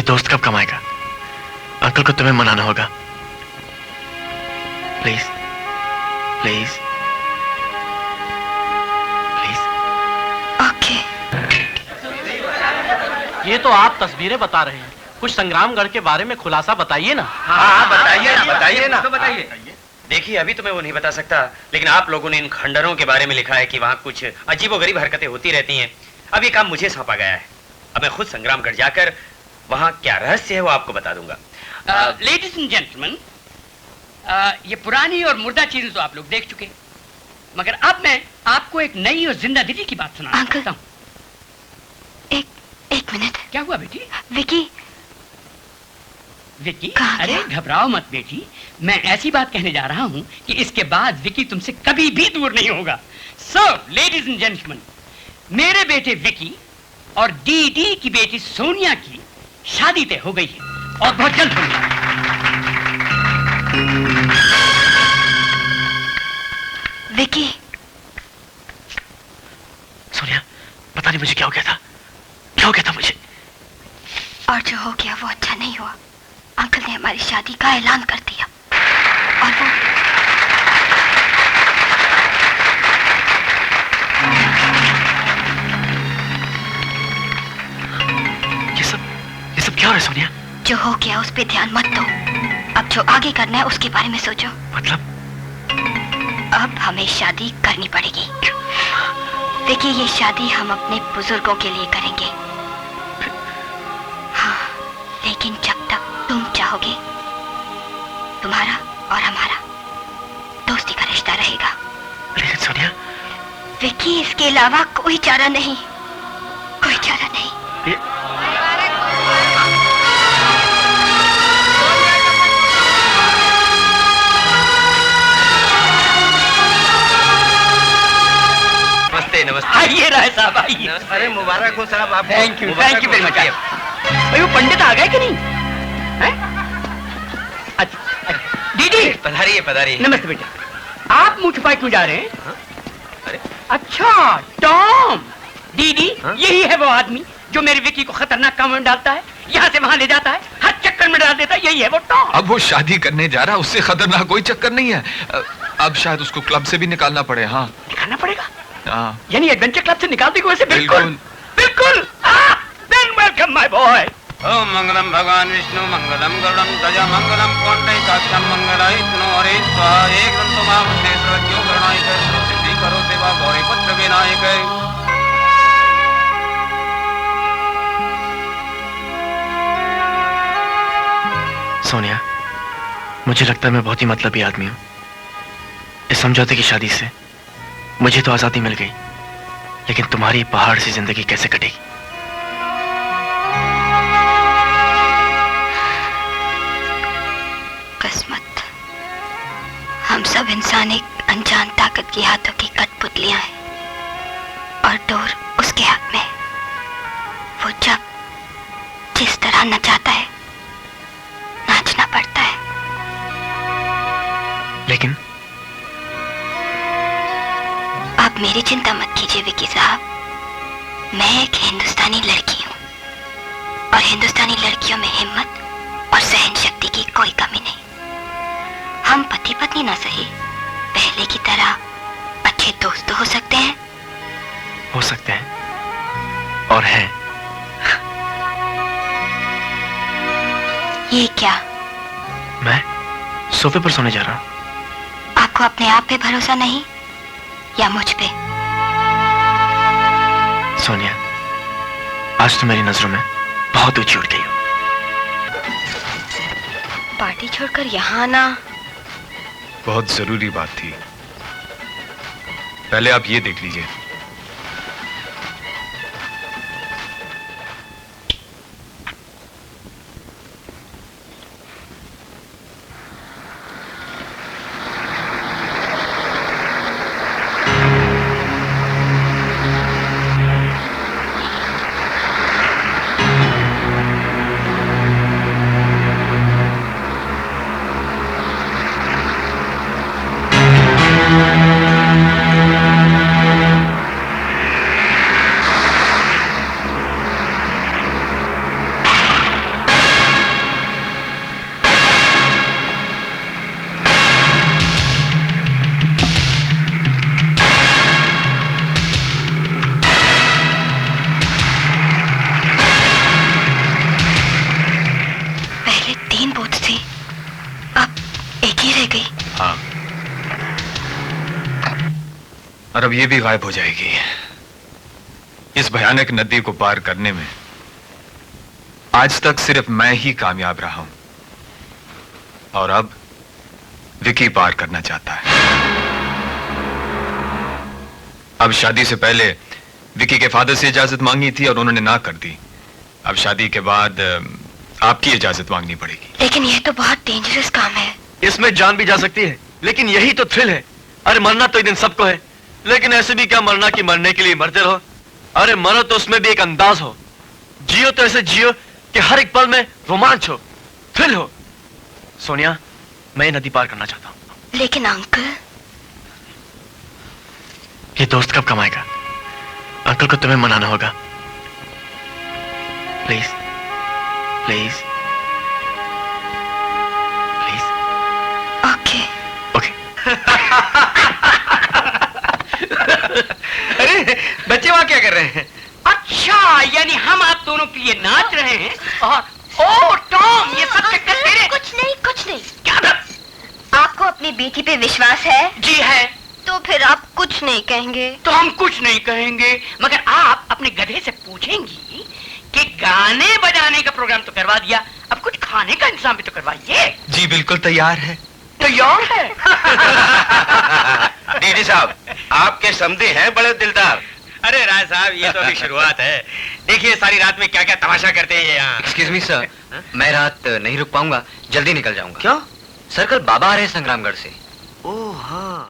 दोस्त कब कमाएगा? अंकल को तुम्हें मनाना होगा। Please please please. ओके। ये तो आप तस्वीरें बता रहे हैं, कुछ संग्रामगढ़ के बारे में खुलासा बताइए ना। हाँ बताइए ना। देखिए अभी तो मैं वो नहीं बता सकता, लेकिन आप लोगों ने इन खंडरों के बारे में लिखा है कि वहाँ कुछ अजीबोगरीब हरकतें होती रहती हैं। अब ये काम मुझे सौंपा गया है। अब मैं खुद संग्रामगढ़ जाकर वहाँ क्या रहस्य है वो आपको बता दूंगा। लेडीज एंड जेंटलमैन, ये पुरानी और मुर्दा चीजें तो आप लोग देख चुके, मगर अब मैं आपको एक नई और जिंदा दिली की बात सुना सकता हूँ। एक मिनट। क्या हुआ बेटी? विकी। विकी? अरे घबराओ मत बेटी, मैं ऐसी बात कहने जा रहा हूँ कि इसके बाद विकी तुमसे कभी भी दूर नहीं होगा। सो लेडीज एंड जेंटलमैन, मेरे बेटे विकी और डी की बेटी सोनिया की शादी तय हो गई है और बहुत जल्द होगी। विकी। सोनिया, पता नहीं मुझे क्या हो गया था, क्या हो गया था मुझे। और जो हो गया वो अच्छा नहीं हुआ। अंकल ने हमारी शादी का ऐलान कर दिया और वो ये सब क्या हो रहा है सोनिया? जो हो गया उस पे ध्यान मत दो। अब जो आगे करना है उसके बारे में सोचो। मतलब? अब हमें शादी करनी पड़ेगी। देखिए ये शादी हम अपने बुजुर्गों के लिए करेंगे। हाँ, लेकिन जब तक तुम चाहोगे, तुम्हारा और हमारा दोस्ती का रिश्ता रहेगा। लेकिन सोनिया। विकी, इसके अलावा कोई चारा नहीं, कोई चारा नहीं। नमस्ते। आइए राय साहब, आइए। अरे मुबारक हो साहब आप। Thank you very much. भाई वो पंडित आ गए कि नहीं? अच्छा दीदी। पधारिए। नमस्ते बेटा। आप मुंह छुपाए क्यों जा रहे हैं? अरे अच्छा टॉम। दीदी यही है वो आदमी जो मेरे विकी को खतरनाक काम में डालता है, यहाँ से वहाँ ले जाता है, हर चक्कर में डाल देता है। यही है वो टॉम। अब वो शादी करने जा रहा है, उससे खतरनाक कोई चक्कर नहीं है। अब शायद उसको क्लब से भी निकालना पड़े। हाँ निकालना पड़ेगा। हाँ यानी एडवेंचर क्लब से निकाल देंगे वैसे? बिल्कुल बिल्कुल। Then welcome my boy. ओम मंगलम भगवान विष्णु मंगलम गरुड़म ध्वज मंगलम कोंडैकाक्षं मंगलाय तनोरे स्वाहा एकदंतो मामते सर्वज्ञो गरुणाय सिद्धि करो सेवा गौरी पुत्र विनायक। सोनिया, मुझे लगता है मैं बहुत ही मतलबी आदमी हूँ। इस समझौते की शादी से मुझे तो आजादी मिल गई, लेकिन तुम्हारी पहाड़ सी जिंदगी कैसे कटेगी? किस्मत। हम सब इंसान एक अनजान ताकत की हाथों की कठपुतलियां हैं और डोर उसके हाथ में। वो जब जिस तरह नचाता है, नाचना पड़ता है। लेकिन आप मेरी चिंता मत कीजिए विकी साहब। मैं एक हिंदुस्तानी लड़की हूँ और हिंदुस्तानी लड़कियों में हिम्मत और सहन शक्ति की कोई कमी नहीं। हम पति पत्नी ना सही, पहले की तरह अच्छे दोस्त हो सकते हैं। हो सकते हैं और हैं। ये क्या? मैं सोफे पर सोने जा रहा हूँ। आपको अपने आप पे भरोसा नहीं या मुझ पे? सोनिया, आज तो मेरी नजरों में बहुत ऊंची उठ गई हो। पार्टी छोड़कर यहाँ आना बहुत जरूरी बात थी। पहले आप ये देख लीजिए। और अब ये भी गायब हो जाएगी। इस भयानक नदी को पार करने में आज तक सिर्फ मैं ही कामयाब रहा हूं, और अब विकी पार करना चाहता है। अब शादी से पहले विकी के फादर से इजाजत मांगी थी और उन्होंने ना कर दी। अब शादी के बाद आपकी इजाजत मांगनी पड़ेगी। लेकिन यह तो बहुत डेंजरस काम है। इसमें जान भी जा सकती है, लेकिन यही तो थ्रिल है। अरे मरना तो एक दिन सबको है, लेकिन ऐसे भी क्या मरना कि मरने के लिए मरते रहो। अरे मरो तो उसमें भी एक अंदाज हो, जियो तो ऐसे जियो कि हर एक पल में रोमांच हो, थ्रिल हो। सोनिया, मैं ये नदी पार करना चाहता हूं। लेकिन अंकल, ये दोस्त कब कमाएगा? अंकल को तुम्हें मनाना होगा। Please please please. Okay. Okay. अरे बच्चे वहां क्या कर रहे हैं? अच्छा, यानी हम आप दोनों के लिए नाच रहे हैं। और ओ टॉम, ये सब चक्कर तेरे। कुछ नहीं। क्या बात? आपको अपनी बेटी पे विश्वास है? जी है। तो फिर आप कुछ नहीं कहेंगे? तो हम कुछ नहीं कहेंगे, मगर आप अपने गधे से पूछेंगी कि गाने बजाने का प्रोग्राम तो करवा दिया, अब कुछ खाने का इंतजाम भी तो करवाइए। जी बिल्कुल तैयार है। तैयार है। डीडी साहब, आपके समधी हैं बड़े दिलदार। अरे राय साहब, ये तो अभी शुरुआत है। देखिए सारी रात में क्या क्या तमाशा करते हैं ये यहाँ। एक्सक्यूज मी सर, मैं रात नहीं रुक पाऊंगा, जल्दी निकल जाऊंगा। क्यों? सर कल बाबा आ रहे हैं संग्रामगढ़ से। ओह हाँ।